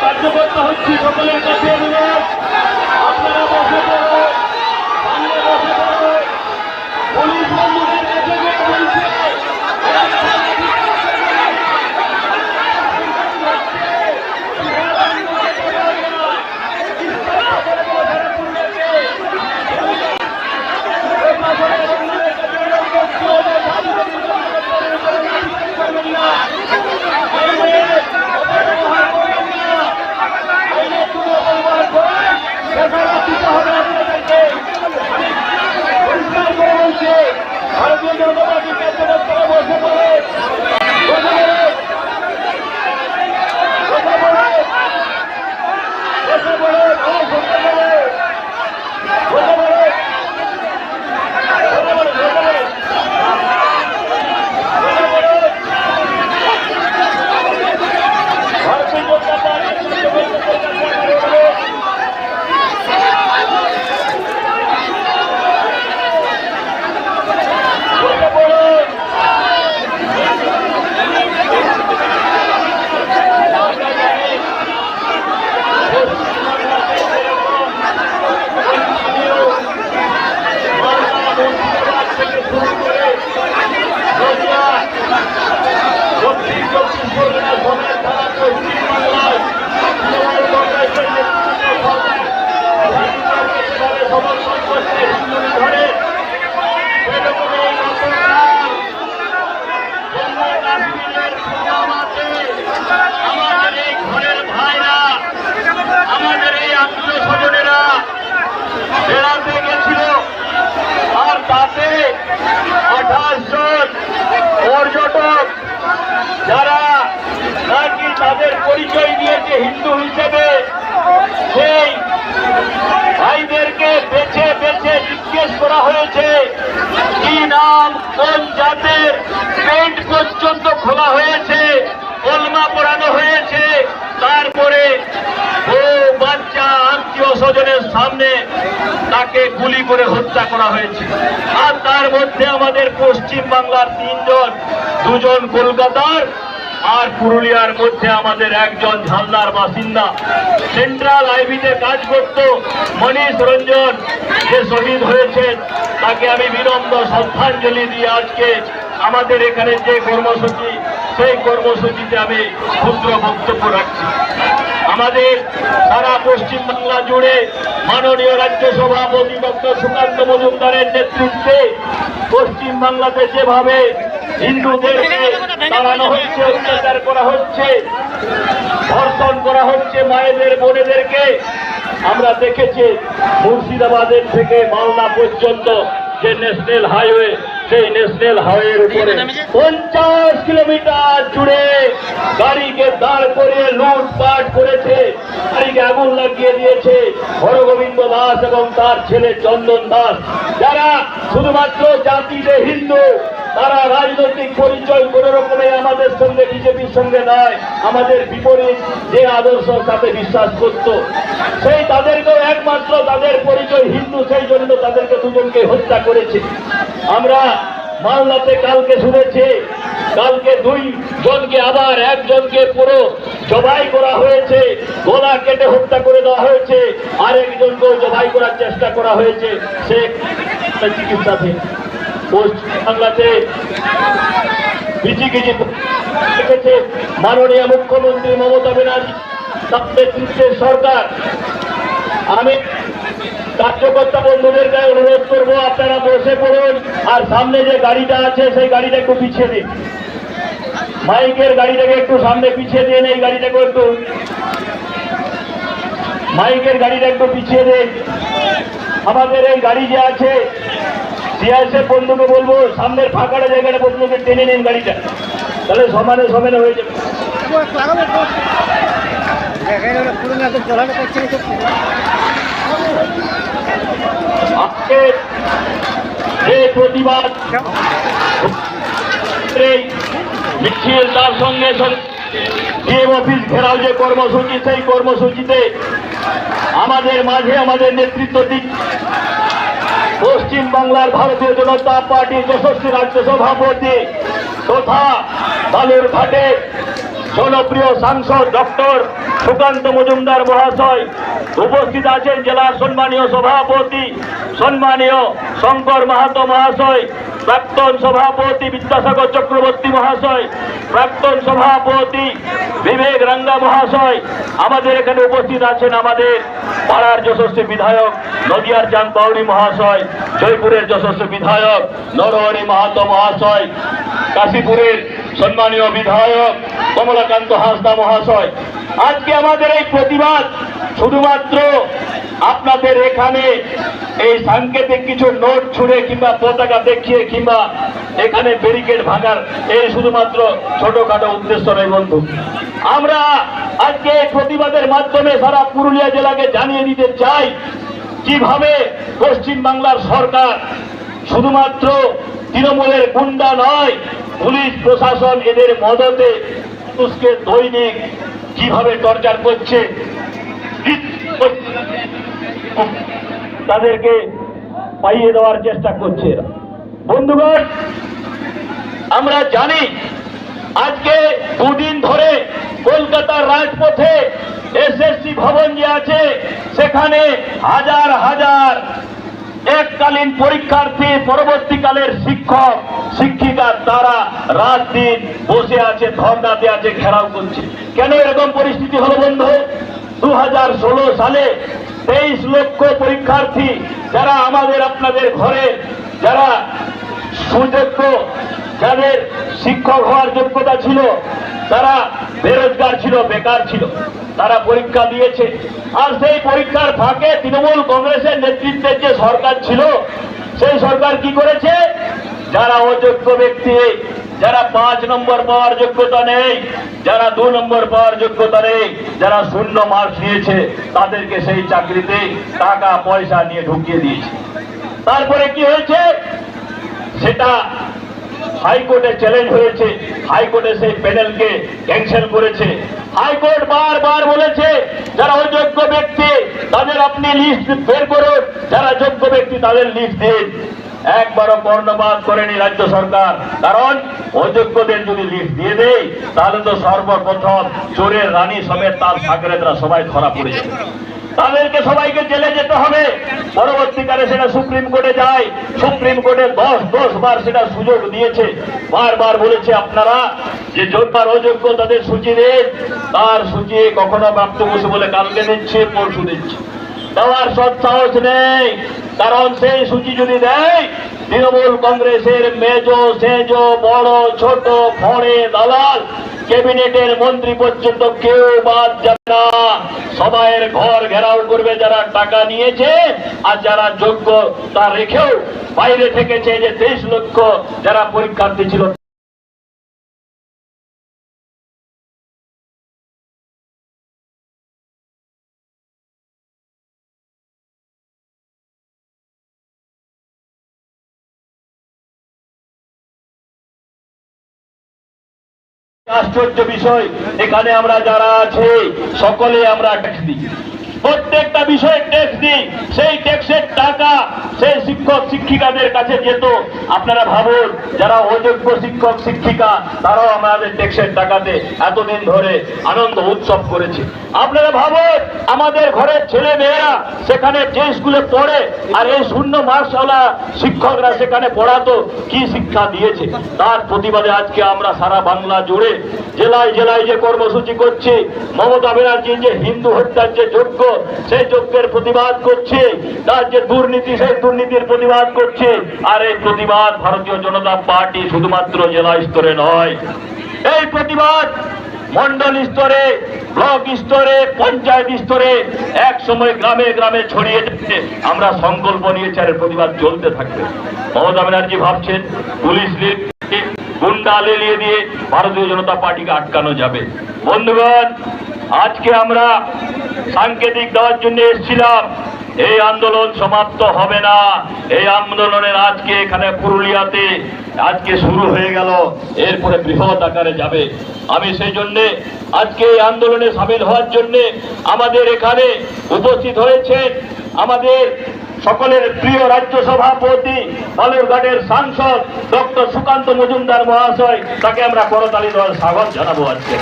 কার্যকর্তা হচ্ছি সকলের কাছে অনুরোধ, আপনারা বসে পড়ুন, সামনে বসে পড়ুন। পুলিশ বন্ধুদের কাছে গিয়ে বলছে ভারতীয় জনতা পার্টির কার্যকর্তারা বসে পড়ে বেড়াতে গেছিল, আর তাতে 28 জন পর্যটক যারা নাকি তাদের পরিচয় দিয়েছে হিন্দু হিসেবে, সেই ভাইদেরকে বেছে বেছে জিজ্ঞেস করা হয়েছে কি নাম, কোন জাতের, পেন্ট পর্যন্ত খোলা হয়েছে, কলমা পড়ানো হয়েছে। তারপরে ও বাচ্চা আত্মীয় স্বজনের সামনে তাকে গুলি করে হত্যা করা হয়েছে। আর তার মধ্যে আমাদের পশ্চিম বাংলার 3 জন, 2 জন কলকাতার, আর পুরুলিয়ার মধ্যে আমাদের একজন ঝালদার বাসিন্দা। সেন্ট্রাল আইবিতে কাজ করত মনীষ রঞ্জন, যে শহীদ হয়েছেন, তাকে আমি বিনম্র শ্রদ্ধাঞ্জলি দিয়ে আজকে আমাদের এখানে যে কর্মসূচি, সেই কর্মসূচিতে আমি ক্ষুদ্র বক্তব্য রাখছি। আমাদের সারা পশ্চিমবাংলা জুড়ে মাননীয় রাজ্য সভাপতি ডক্টর সুকান্ত মজুমদারের নেতৃত্বে পশ্চিমবাংলাতে যেভাবে হিন্দুদেরকে তাড়ানো হচ্ছে, অত্যাচার করা হচ্ছে, ধর্ষণ করা হচ্ছে মায়েদের, বোনেদেরকে, আমরা দেখেছি মুর্শিদাবাদের থেকে মালদা পর্যন্ত যে ন্যাশনাল হাইওয়ে, সেই ন্যাশনাল হাইওয়ের উপরে 50 কিলোমিটার জুড়ে গাড়িকে দাঁড় করিয়ে লুটপাট করেছে, গাড়িকে আগুন লাগিয়ে দিয়েছে হরগোবিন্দ দাস এবং তার ছেলে চন্দন দাস, যারা শুধুমাত্র জাতিতে হিন্দু, তারা রাজনৈতিক পরিচয় কোন রকমে আমাদের সঙ্গে, বিজেপির সঙ্গে নয়, আমাদের বিপরীত যে আদর্শ তাতে বিশ্বাস করত, সেই তাদেরকেও একমাত্র তাদের পরিচয় হিন্দু, সেই জন্য তাদেরকে 2 জনকে হত্যা করেছে। আমরা মালদাতে কালকে শুনেছি, কালকে 2 জনকে, আবার 1 জনকে পুরো জবাই করা হয়েছে, গলা কেটে হত্যা করে দেওয়া হয়েছে, আর 1 জনকেও জবাই করার চেষ্টা করা হয়েছে, সে চিকিৎসাধীন। পশ্চিমবাংলাতে বিজেপি দেখেছে মাননীয় মুখ্যমন্ত্রী মমতা ব্যানার্জি তার নেতৃত্বের সরকার। আমি কার্যকর্তা বন্ধুদের কাছে অনুরোধ করবো, আপনারা বসে পড়ুন, আর সামনে যে গাড়িটা আছে সেই গাড়িটা একটু পিছিয়ে দিন, মাইকের গাড়িটাকে একটু সামনে পিছিয়ে দিন, এই গাড়িটাকে একটু, মাইকের গাড়িটা একটু পিছিয়ে দিন। আমাদের এই গাড়ি যে আছে, সিআইএসএফ বন্ধুকে বলবো সামনের ফাঁকাটা জায়গাটা বন্ধুকে টেনে নিন গাড়িটা, তাহলে সমানে সমানে হয়ে যাবে। আজকে যে প্রতিবাদ মিছিল, তার সঙ্গে ডিএম অফিস ঘেরাও যে কর্মসূচি, সেই কর্মসূচিতে আমাদের মাঝে আমাদের নেতৃত্ব দিক পশ্চিম বাংলার ভারতীয় জনতা পার্টির যশস্বী রাজ্য সভাপতি তথা বালুরঘাটের জনপ্রিয় সাংসদ ডক্টর সুকান্ত মজুমদার মহাশয়, উপস্থিত আছেন জেলার সম্মানীয় সভাপতি সম্মানীয় শঙ্কর মাহাতো মহাশয়, প্রাক্তন সভাপতি বিদ্যাসাগর চক্রবর্তী মহাশয়, প্রাক্তন সভাপতি বিবেক রাঙ্গা মহাশয়, আমাদের এখানে উপস্থিত আছেন আমাদের পাড়ার যশস্বী বিধায়ক নদিয়ার চাঁদ বাউরি মহাশয়, জয়পুরের যশস্বী বিধায়ক নরহরি মাহাতো মহাশয়, কাশীপুরের সম্মানীয় বিধায়ক কমলাকান্ত হাঁসদা মহাশয়। আজকে আমাদের এই প্রতিবাদ শুধুমাত্র আপনাদের এখানে এই সাংকেতিক কিছু নোট ছুঁড়ে কিংবা পতাকা দেখিয়ে কিংবা এখানে ব্যারিকেড ভাঙার এই শুধুমাত্র ছোটখাটো উদ্দেশ্য নয় বন্ধু। আমরা আজকে এই প্রতিবাদের মাধ্যমে সারা পুরুলিয়া জেলাকে জানিয়ে দিতে চাই কিভাবে পশ্চিম বাংলার সরকার শুধুমাত্র তৃণমূলের গুন্ডা নয়, পুলিশ প্রশাসন এদের মদতে মানুষকে দৈনিক কিভাবে টর্চার করছে, তাদেরকে পাইয়ে দেওয়ার চেষ্টা করছে। বন্ধুগণ, আমরা জানি আজকে দুদিন ধরে কলকাতার রাজপথে এসএসসি ভবন যে আছে সেখানে হাজার হাজার এককালীন পরীক্ষার্থী পরবর্তীকালের শিক্ষক শিক্ষিকা তারা রাত দিন বসে আছে, ধর্ণাতে আছে, ঘেরাও করছে। কেন এরকম পরিস্থিতি হলো বন্ধু? 2016 সালে 23 লক্ষ পরীক্ষার্থী যারা আমাদের আপনাদের ঘরে যারা সুযোগ্য, যাদের শিক্ষক হওয়ার যোগ্যতা ছিল, তারা বেরোজগার ছিল, বেকার ছিল, তারা পরীক্ষা দিয়েছে। আর সেই পরীক্ষার ফাঁকে তৃণমূল কংগ্রেসের নেতৃত্বের যে সরকার ছিল সেই সরকার কি করেছে? যারা অযোগ্য ব্যক্তি, যারা 5 নম্বর পাওয়ার যোগ্যতা নেই, যারা 2 নম্বর পাওয়ার যোগ্যতা নেই, যারা 0 মার্কস নিয়েছে তাদেরকে সেই চাকরিতে টাকা পয়সা নিয়ে ঢুকিয়ে দিয়েছে। তারপরে কি হয়েছে? সেটা হাইকোর্টে চ্যালেঞ্জ হয়েছে, হাইকোর্টে সেই প্যানেলকে ক্যান্সেল করেছে। হাইকোর্ট বারবার বলেছে যারা অযোগ্য ব্যক্তি তাদের আপনি লিস্ট বের করুন, যারা যোগ্য ব্যক্তি তাদের লিস্ট দিন। একবারও কর্ণপাত করেনি রাজ্য সরকার, কারণ অযোগ্যদের যদি লিস্ট দিয়ে দেয় তাহলে তো সর্বপ্রথম চোরের রানী সমেত তার সাগরেদরা সবাই ধরা পড়ে যাবে, তাদেরকে সবাইকে জেলে যেতে হবে। পরবর্তীকালে সেটা সুপ্রিম কোর্টে যায়, সুপ্রিম কোর্টে 10 বার সেটা সুযোগ দিয়েছে, বারবার বলেছে আপনারা যে যোগ্যার অযোগ্য তাদের সূচি দিন। তার সূচি কখনো প্রাপ্ত বসে বলে কালকে দিচ্ছে, পরশু দিচ্ছে, দেওয়ার সৎসাহস নেই। কারণ সেই সূচি যদি দেয় তৃণমূল কংগ্রেসের মেজো সেজো বড় ছোট ফড়ে দালাল ক্যাবিনেটের মন্ত্রী পর্যন্ত কেউ বাদ যাবে না, সবাইয়ের ঘর ঘেরাও করবে যারা টাকা নিয়েছে। আর যারা যোগ্য তা রেখেও বাইরে থেকেছে যে 23 লক্ষ যারা পরীক্ষার্থী ছিল আশ্চর্য বিষয়, এখানে আমরা যারা আছি সকলে আমরা ট্যাক্স দিই, প্রত্যেকটা বিষয়ে ট্যাক্স দিই। সেই ট্যাক্সের টাকা সেই শিক্ষক শিক্ষিকাদের কাছে যেত। আপনারা ভাবুন, যারা অযোগ্য শিক্ষক শিক্ষিকা তারাও আমাদের ট্যাক্সের টাকাতে এতদিন ধরে আনন্দ উৎসব করেছে। আপনারা ভাবুন, আমাদের ঘরের ছেলে মেয়েরা সেখানে যে স্কুলে পড়ে আর এই 0 মার্কসওয়ালা শিক্ষকরা সেখানে পড়াতো, কি শিক্ষা দিয়েছে। তার প্রতিবাদে আজকে আমরা সারা বাংলা জুড়ে জেলায় জেলায় যে কর্মসূচি করছি, মমতা ব্যানার্জি যে হিন্দু হত্যার যে যজ্ঞ সেই যজ্ঞের প্রতিবাদ করছে, তার যে দুর্নীতি সেই দুর্নীতির প্রতিবাদ করছে। আর এই প্রতিবাদ ভারতীয় জনতা পার্টি শুধুমাত্র জেলা স্তরে নয়, এই প্রতিবাদ মন্ডল স্তরে, ব্লক স্তরে, পঞ্চায়েত স্তরে এক সময় গ্রামে গ্রামে ছড়িয়ে যাচ্ছে। আমরা সংকল্প নিয়েছি আর প্রতিবাদ চলতে থাকবে। মমতা ব্যানার্জি ভাবছেন পুলিশ গুন্ডা লেলিয়ে দিয়ে ভারতীয় জনতা পার্টিকে আটকানো যাবে। বন্ধুগণ, আজকে আমরা সাংকেতিক দেওয়ার জন্য এসেছিলাম, এই আন্দোলন সমাপ্ত হবে না। এই আন্দোলনের আজকে এখানে পুরুলিয়াতে আজকে শুরু হয়ে গেল, এরপরে বৃহৎ আকারে যাবে। আমি সেই জন্য আজকে এই আন্দোলনে সামিল হওয়ার জন্য আমাদের এখানে উপস্থিত হয়েছেন আমাদের সকলের প্রিয় রাজ্য সভাপতি বালুরঘাটের সাংসদ ডক্টর সুকান্ত মজুমদার মহাশয়, তাকে আমরা করতালি দেওয়ার স্বাগত জানাবো। আজকে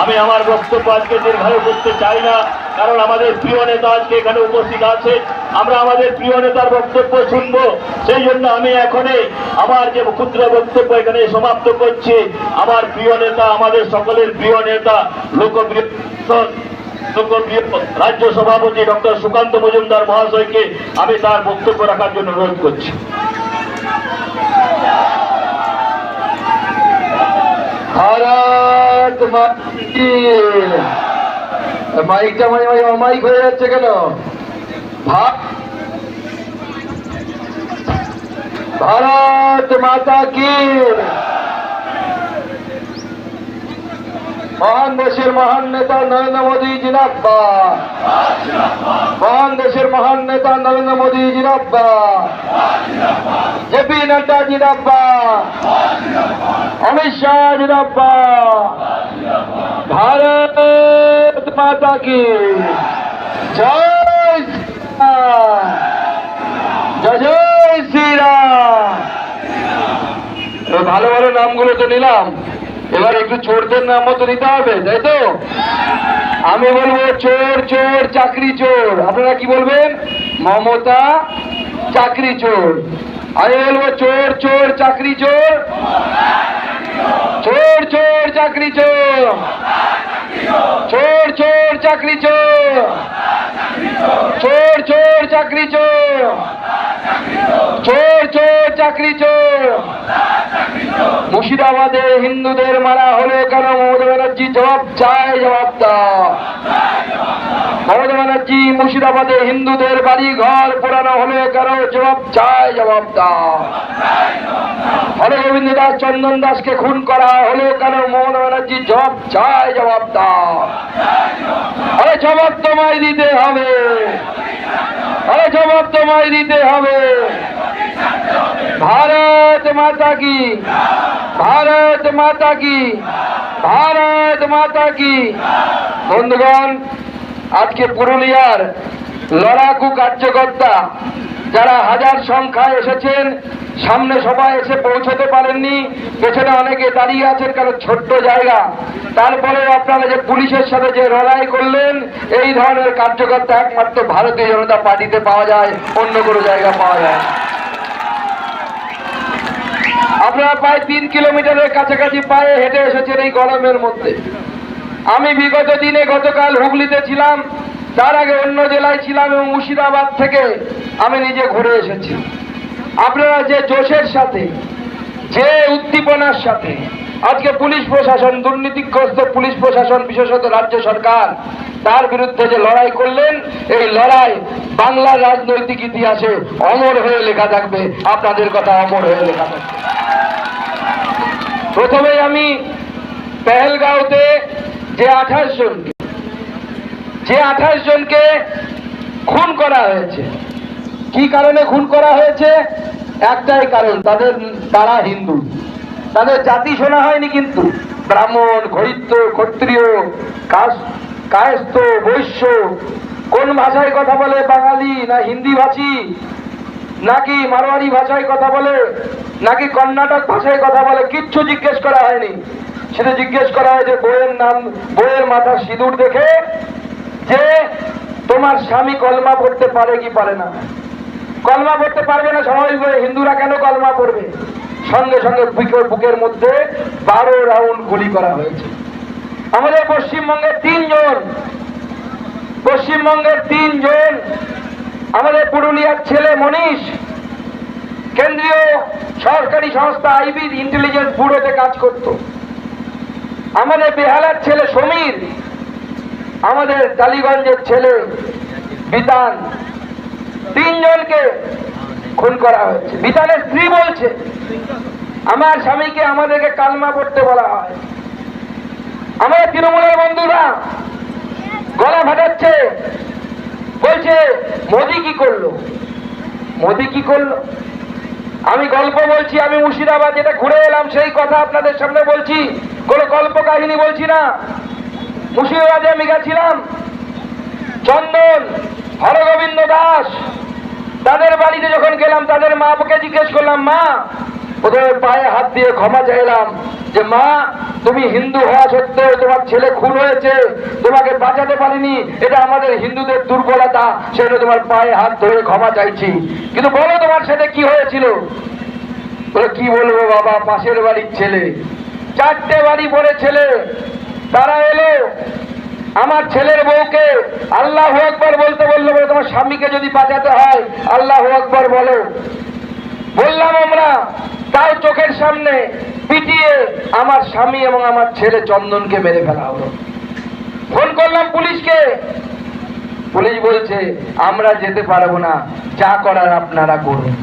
আমি আমার বক্তব্য আজকে দীর্ঘায়ু করতে চাই না, কারণ আমাদের প্রিয় নেতা আজকে এখানে উপস্থিত আছে। আমরা আমাদের প্রিয় নেতার বক্তব্য শুনবো, সেই জন্য আমি এখনই আমার যে ক্ষুদ্র বক্তব্য এখানে সমাপ্ত করছি। আমার প্রিয় নেতা, আমাদের সকলের প্রিয় নেতা, লোকপ্রিয় রাজ্য সভাপতি ডক্টর সুকান্ত মজুমদার মহাশয়কে আমি তার বক্তব্য রাখার জন্য অনুরোধ করছি। ভারত মাইকটা মাঝে মাঝে অমাইক হয়ে যাচ্ছে কেন? ভারত মাতা কি। মহান দেশের মহান নেতা নরেন্দ্র মোদী জিন্দাবাদ। মহান দেশের মহান নেতা নরেন্দ্র মোদী জিন্দাবাদ। জেপি নাড্ডা জিন্দাবাদ। অমিত শাহ জিন্দাবাদ। ভারত মাতা কি জয়। জয় জয় শ্রীরাম। ভালো ভালো নামগুলো তো নিলাম, এবার একটু চোরদের নামও তো নিতে হবে, তাই তো? আমি বলবো চোর চোর চাকরি চোর। আপনারা কি বলবেন? মমতা চাকরি চোর। আমি বলবো চোর চোর চাকরি চোর। চোর চোর চাকরি চোর। চোর চোর চাকরি চোর। চোর চোর চাকরি চোর। চোর চোর চাকরি চোর। মুর্শিদাবাদে হিন্দুদের মারা হলো কেন? মমতা ব্যানার্জি জবাব চায়, জবাব দাও। মমতা ব্যানার্জি মুর্শিদাবাদে হিন্দুদের বাড়ি ঘর পোড়ানো হলো কেন? জবাব চায়, জবাব দাও। হরগোবিন্দ দাস চন্দন দাসকে খুন করা হলো কেন? মমতা ব্যানার্জি জবাব চায়, জবাব দাও। আরে জবাব তোমায় দিতে হবে। আরে জবাব তোমায় দিতে হবে। ভারত মাতা কি। ভারত মাতা কি। ভারত মাতা কি। বন্ধুগণ, আজকে পুরুলিয়ার লড়াকু কার্যকর্তা যারা হাজার সংখ্যায় এসেছেন, সামনে সবাই এসে পৌঁছতে পারেননি, পেছনে অনেকে দাঁড়িয়ে আছেন কারণ ছোট্ট জায়গা। তারপরেও আপনারা যে পুলিশের সাথে যে লড়াই করলেন, এই ধরনের কার্যকর্তা একমাত্র ভারতীয় জনতা পার্টিতে পাওয়া যায়, অন্য কোনো জায়গা পাওয়া যায়। আপনারা প্রায় 3 কিলোমিটারের কাছাকাছি পায়ে হেঁটে এসেছেন এই গরমের মধ্যে। আমি বিগত দিনে গতকাল হুগলিতে ছিলাম, তার আগে অন্য জেলায় ছিলাম এবং মুর্শিদাবাদ থেকে আমি নিজে ঘুরে এসেছি। আপনারা যে জোশের সাথে, যে উদ্দীপনার সাথে আজকে পুলিশ প্রশাসন, দুর্নীতিগ্রস্ত পুলিশ প্রশাসন, বিশেষত রাজ্য সরকার, তার বিরুদ্ধে যে লড়াই করলেন, এই লড়াই বাংলার রাজনৈতিক ইতিহাসে অমর হয়ে লেখা থাকবে। আপনাদের কথা অমর হয়ে লেখা থাকবে। প্রথমে আমি পেহেলগাঁওতে যে 28 জনকে খুন করা হয়েছে, কি কারণে খুন করা হয়েছে? একটাই কারণ, তারা হিন্দু। তাদের জাতি শোনা হয়নি, কিন্তু ব্রাহ্মণ, ঘৈত্য, ক্ষত্রিয়, কায়স্থ, বৈশ্য, কোন ভাষায় কথা বলে, বাঙালি না হিন্দি ভাষী, নাকি মারোয়ারি ভাষায় কথা বলে, নাকি কর্ণাটক ভাষায় কথা বলে, কিচ্ছু জিজ্ঞেস করা হয়নি। সেটা জিজ্ঞেস করা হয়েছে বইয়ের নাম, বইয়ের মাথার সিঁদুর দেখে, যে তোমার স্বামী কলমা পড়তে পারে কি পারে না। কলমা পড়তে পারবে না স্বাভাবিকভাবে, হিন্দুরা কেন কলমা পড়বে? সঙ্গে সঙ্গে বুকের মধ্যে 12 রাউন্ড গুলি করা হয়েছে। আমাদের পশ্চিমবঙ্গের 3 জন, আমাদের পুরুলিয়ার ছেলে মনীষ কেন্দ্রীয় সরকারি সংস্থা আইবি ইন্টেলিজেন্স ব্যুরোতে কাজ করত। আমাদের বেহালার ছেলে সমীর, আমাদের টালিগঞ্জের ছেলে বিতান, 3 জনকে খুন করা হয়েছে। বিতানের স্ত্রী বলছে, আমার স্বামীকে আমাদেরকে কালমা পড়তে বলা হয়। আমাদের তৃণমূলের বন্ধুরা গলা ফাটাচ্ছে, বলছে মোদি কি করলো, মোদি কি করলো। আমি গল্প বলছি, আমি মুর্শিদাবাদ যেটা ঘুরে এলাম সেই কথা আপনাদের সামনে বলছি, কোনো গল্প কাহিনী বলছি না। মুর্শিদাবাদে আমি গেছিলাম, চন্দন, হরগোবিন্দ দাস, তাদের বাড়িতে যখন গেলাম তাদের মাকে জিজ্ঞেস করলাম, মা, প্রথমে পায়ে হাত দিয়ে ক্ষমা চাইলাম যে মা, তুমি হিন্দু হওয়া সত্ত্বেও তোমার ছেলে খুন হয়েছে, তোমাকে বাঁচাতে পারিনি, এটা আমাদের হিন্দুদের দুর্বলতা, সেটা তোমার পায়ে হাত ধরে ক্ষমা চাইছি, কিন্তু বলো তোমার সাথে কি হয়েছিল? বলে, কি বলবো বাবা, পাশের বাড়ির ছেলে, 4টে বাড়ি পরে ছেলে, তারা এলো আমার ছেলের বউকে আল্লাহু আকবার বলতে বললো, বলে তোমার স্বামীকে যদি বাঁচাতে হয় আল্লাহু আকবার বলো। বললাম আমরা, তাও চোখের সামনে পিটিয়ে আমার স্বামী এবং আমার ছেলে চন্দনকে মেরে ফেলা হলো। ফোন করলাম পুলিশকে, পুলিশ বলছে আমরা যেতে পারবো না, যা করার আপনারা করুন।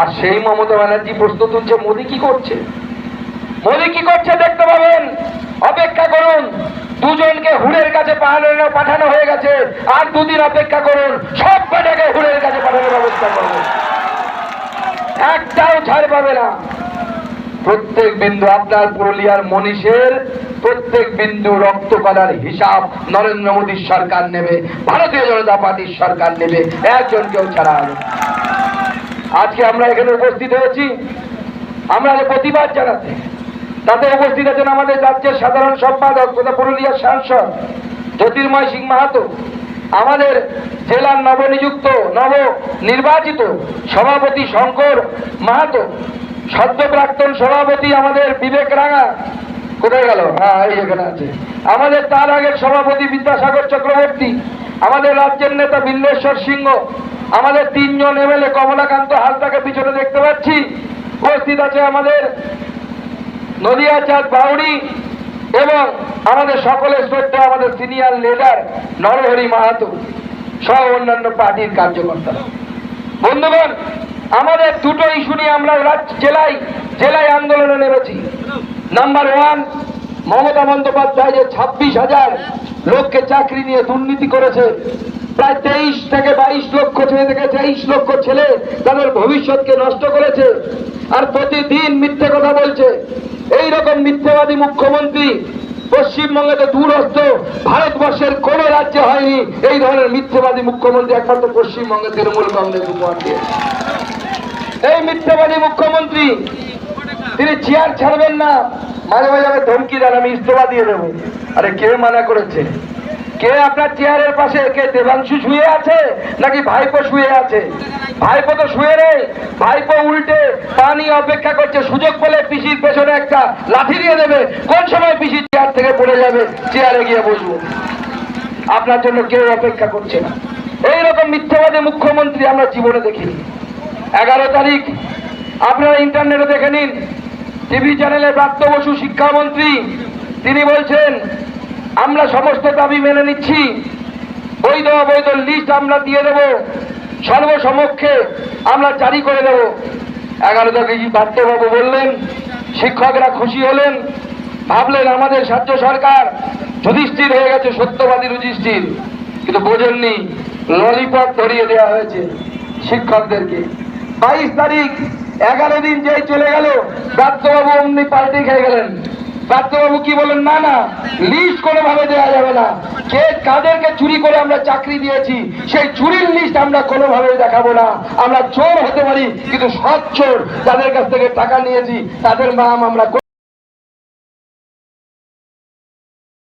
আর সেই মমতা ব্যানার্জি প্রশ্ন তুলছে, মোদি কি করছে? মোদি কি করছে দেখতে পাবেন, অপেক্ষা করুন। দুজনকে হুড়ের কাছে পাঠানো হয়ে গেছে, আর 2 দিন অপেক্ষা করুন, সব কটাকে হুড়ের কাছে পাঠানোর ব্যবস্থা করবো, একটাও ছাড় পাবে না। প্রত্যেক বিন্দু, আপনার পুরুলিয়ার মনীষের প্রত্যেক বিন্দু রক্ত করার হিসাব নরেন্দ্র মোদীর সরকার নেবে, ভারতীয় জনতা পার্টির সরকার নেবে, একজনকেও ছাড়া হবে। আজকে আমরা এখানে উপস্থিত হয়েছি, আমরা যে প্রতিবাদ জানাতে, তাতে উপস্থিত আছেন আমাদের রাজ্যের সাধারণ সম্পাদক তথা পুরুলিয়ার সাংসদ জ্যোতির্ময় সিং মাহাতো, আমাদের জেলার নবনিযুক্ত নবনির্বাচিত সভাপতি শঙ্কর মাহাতো, সদ্য প্রাক্তন সভাপতি আমাদের বিবেক রাঙা, কোথায় গেল? হ্যাঁ, এই এখানে আছে। আমাদের তার আগের সভাপতি বিদ্যাসাগর চক্রবর্তী, আমাদের রাজ্যের নেতা বিল্লেশ্বর সিংহ, আমাদের 3 জন এমএলএ, কমলাকান্ত হালদাকে পিছনে দেখতে পাচ্ছি, উপস্থিত আছে আমাদের নদিয়া চাঁদ বাউরি, এবং আমাদের সকলের শ্রদ্ধা আমাদের সিনিয়র লিডার নরহরি মাহাতো সহ অন্যান্য পার্টির কার্যকর্তা। বন্ধুগণ, আমাদের 2টো ইস্যু নিয়ে আমরা জেলায় আন্দোলনে নেমেছি। নাম্বার 1, মমতা বন্দ্যোপাধ্যায় যে 26,000 লোককে চাকরি নিয়ে দুর্নীতি করেছে, প্রায় 23 থেকে 22 লক্ষ ছেলে থেকে 23 লক্ষ ছেলে তাদের ভবিষ্যৎকে নষ্ট করেছে, আর প্রতিদিন মিথ্যে কথা বলছে। এইরকম মিথ্যেবাদী মুখ্যমন্ত্রী পশ্চিমবঙ্গে তো দূরস্থ, ভারতবর্ষের কোন রাজ্যে হয়নি এই ধরনের মিথ্যেবাদী মুখ্যমন্ত্রী, একমাত্র পশ্চিমবঙ্গে তৃণমূল কংগ্রেস উপহার দিয়েছে। এই মিথ্যেবাদী মুখ্যমন্ত্রী, তিনি চেয়ার ছাড়বেন না, মাঝে মাঝে আমি ধমকি দেন আমি ইস্তফা দিয়ে দেবো। আরে কে মানা করেছে? কে আপনার চেয়ারের পাশে? কে দেবাংশু শুয়ে আছে নাকি ভাইপো শুয়ে আছে? ভাইপো তো শুয়ে নেই, ভাইপো উল্টে পানি অপেক্ষা করছে, সুযোগ পেলে পিসির পেছনে একটা লাঠি দিয়ে দেবে, কোন সময় পিসির চেয়ার থেকে পড়ে যাবে, চেয়ারে গিয়ে বসবো। আপনার জন্য কেউ অপেক্ষা করছে না। এইরকম মিথ্যাবাদী মুখ্যমন্ত্রী আমরা জীবনে দেখিনি। 11 তারিখ আপনারা ইন্টারনেটে দেখে নিন, টিভি চ্যানেলে ব্রাত্য বসু শিক্ষামন্ত্রী, তিনি বলছেন আমরা সমস্ত দাবি মেনে নিচ্ছি, বৈধ অবৈধ লিস্ট আমরা দিয়ে দেব, সর্বসমক্ষে আমরা জারি করে দেব। 11 তারিখ ব্রাত্যবাবু বললেন, শিক্ষকরা খুশি হলেন, ভাবলেন আমাদের রাজ্য সরকার যুধিষ্ঠির হয়ে গেছে, সত্যবাদী যুধিষ্ঠির, কিন্তু বোঝেননি ললিপপ ধরিয়ে দেওয়া হয়েছে শিক্ষকদেরকে। 22 তারিখ 11 দিন যেই চলে গেল, ব্রাত্যবাবু অমনি পাল্টে খেয়ে গেলেন। ব্রাত্যবাবু কি বলেন, না না, লিস্ট কোনোভাবে দেওয়া যাবে না, কে কাদেরকে চুরি করে আমরা চাকরি দিয়েছি সেই চুরির লিস্ট আমরা কোনোভাবে দেখাবো না। আমরা চোর হতে পারি, কিন্তু সৎ চোর, যাদের কাছ থেকে টাকা নিয়েছি তাদের নাম আমরা